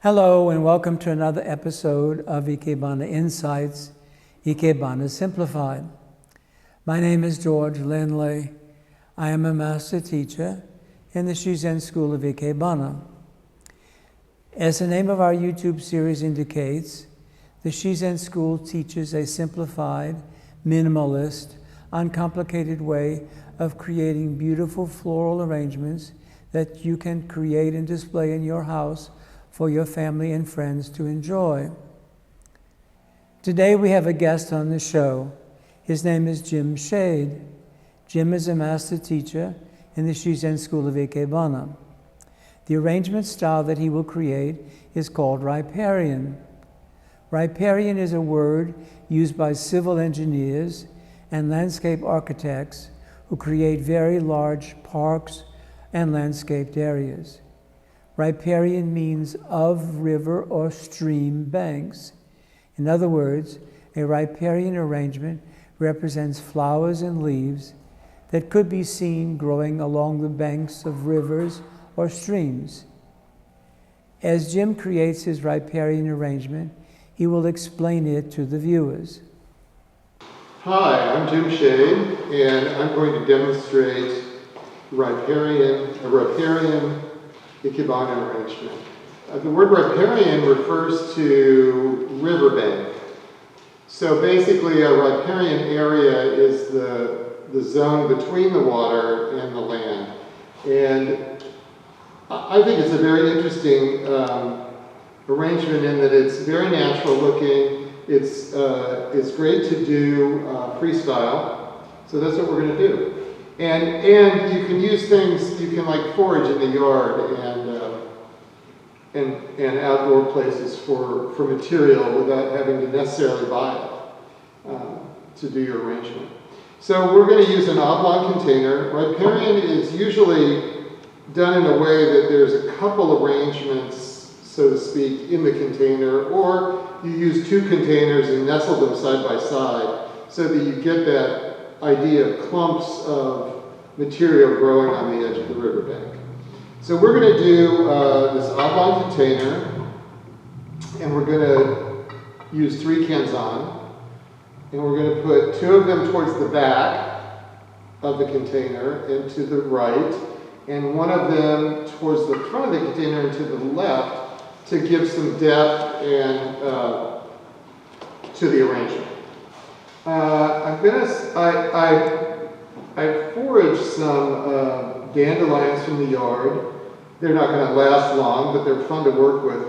Hello and welcome to another episode of Ikebana.Insights, Ikebana Simplified. My name is George Lynley. I am a Master Teacher in the Shizen School of Ikebana. As the name of our YouTube series indicates, the Shizen School teaches a simplified, minimalist, uncomplicated way of creating beautiful floral arrangements that you can create and display in your house for your family and friends to enjoy. Today we have a guest on the show. His name is Jim Shade. Jim is a Master Teacher in the Shizen School of Ikebana. The arrangement style that he will create is called Riparian. Riparian is a word used by civil engineers and landscape architects who create very large parks and landscaped areas. Riparian means of river or stream banks. In other words, a riparian arrangement represents flowers and leaves that could be seen growing along the banks of rivers or streams. As Jim creates his riparian arrangement, he will explain it to the viewers. Hi, I'm Jim Shade, and I'm going to demonstrate a riparian Ikebana arrangement. The word riparian refers to riverbank. So basically a riparian area is the zone between the water and the land. And I think it's a very interesting arrangement in that it's very natural looking. It's great to do freestyle. So that's what we're going to do. And you can use things, you can like forage in the yard and outdoor places for material without having to necessarily buy it to do your arrangement. So we're going to use an oblong container. Riparian is usually done in a way that there's a couple arrangements, so to speak, in the container, or you use two containers and nestle them side by side so that you get that idea of clumps of material growing on the edge of the riverbank. So we're going to do this oblong container, and we're going to use 3 kanzan, and we're going to put 2 of them towards the back of the container and to the right, and 1 of them towards the front of the container and to the left to give some depth and to the arrangement. I foraged some dandelions from the yard. They're not going to last long, but they're fun to work with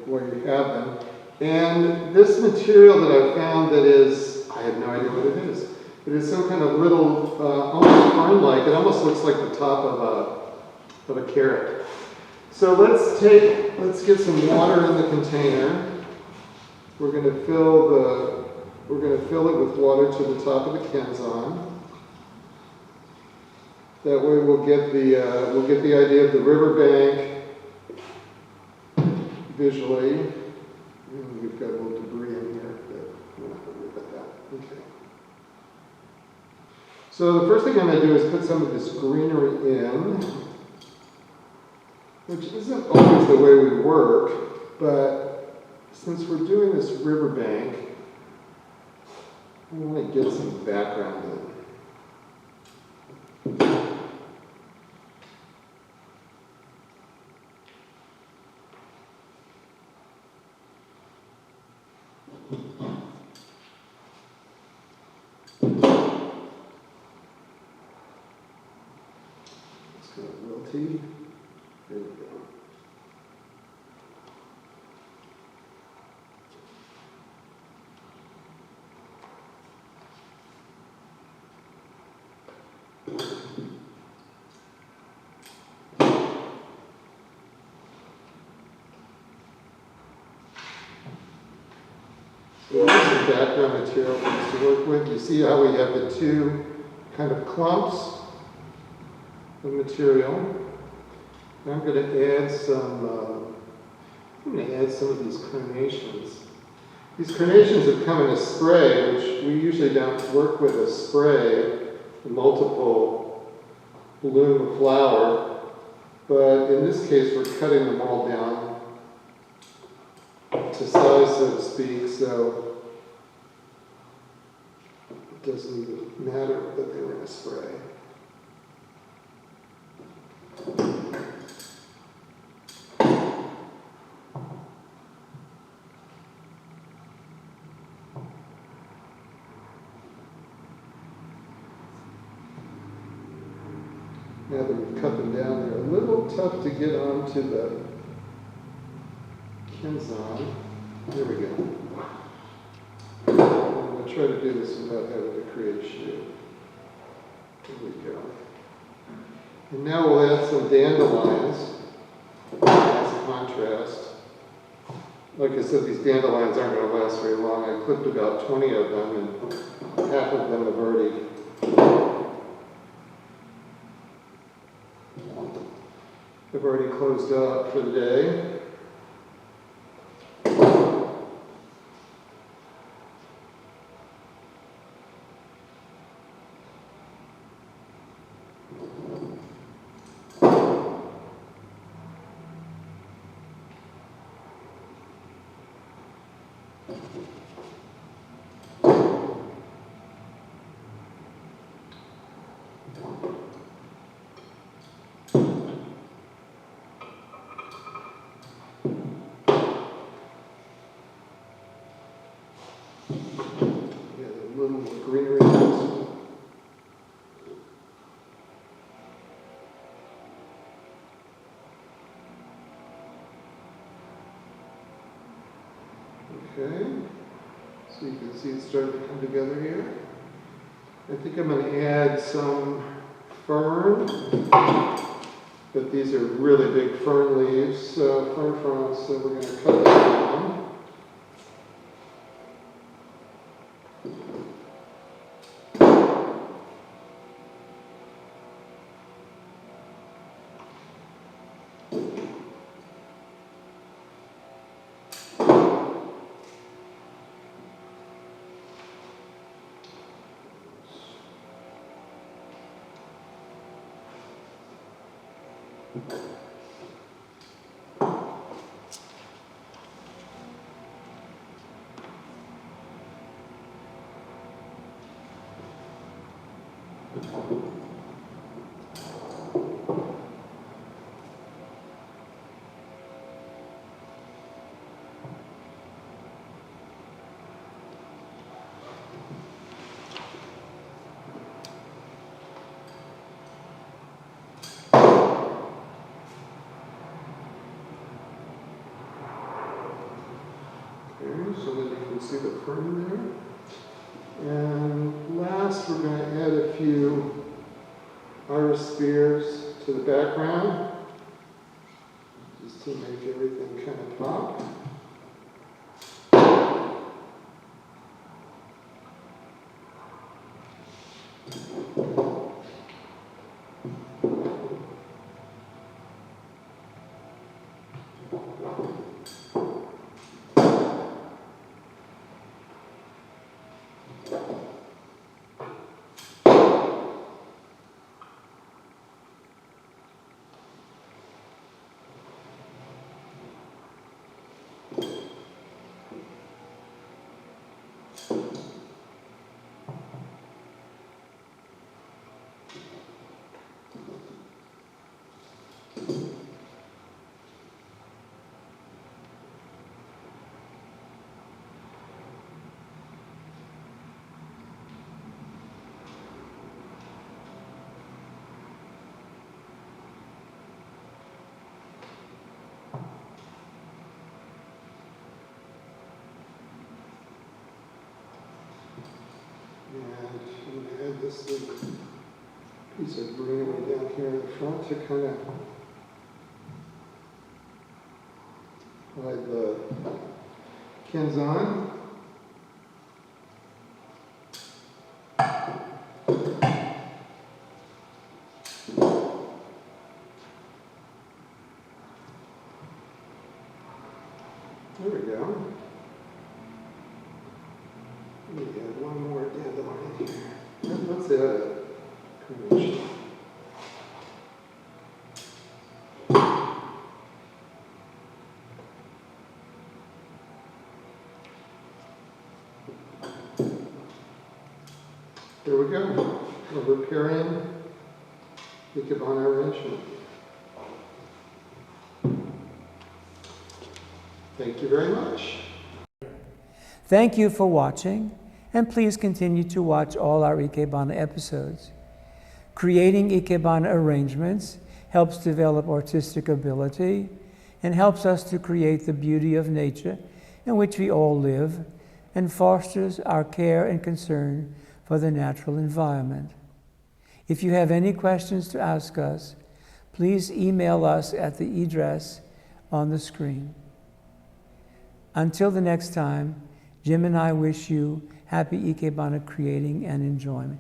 while you have them. And this material that I found that is, I have no idea what it is, but it's some kind of little, almost fern-like. It almost looks like the top of a carrot. So let's get some water in the container. We're going to fill it with water to the top of the kanzan. That way we'll get the idea of the riverbank visually. And we've got a little debris in here, but we're not going to worry about that. Okay. So the first thing I'm going to do is put some of this greenery in, which isn't always the way we work, but since we're doing this riverbank, I want to get some background in. It's going to rotate. There we go. So here's some background material for us to work with. You see how we have the 2 kind of clumps of material. And I'm going to add some of these carnations. These carnations have come in a spray, which we usually don't work with a spray, a multiple bloom of flower, but in this case we're cutting them all down to size, so to speak, so it doesn't even matter that they were in a spray. Now that we've cut them down, they're a little tough to get onto the Kenzan. There we go. I'm going to try to do this without having to create a shoe. There we go. And now we'll add some dandelions as a contrast. Like I said, these dandelions aren't going to last very long. I clipped about 20 of them, and half of them have already closed up for the day. Little greenery. Okay, so you can see it's starting to come together here. I think I'm going to add some fern, but these are really big fern leaves, fern fronds, so we're going to cut them down. So that you can see the fern there. And last, we're going to add a few iris spears to the background, just to make everything kind of pop. And I'm going to add this little piece of greenery down here in the front to kind of hide the Kenzan. There we go. Let me add one more dandelion here. Let's add a carnation. There we go. A Riparian Ikebana arrangement. Thank you very much. Thank you for watching, and please continue to watch all our Ikebana episodes. Creating Ikebana arrangements helps develop artistic ability and helps us to create the beauty of nature in which we all live, and fosters our care and concern for the natural environment. If you have any questions to ask us, please email us at the address on the screen. Until the next time, Jim and I wish you happy Ikebana creating and enjoyment.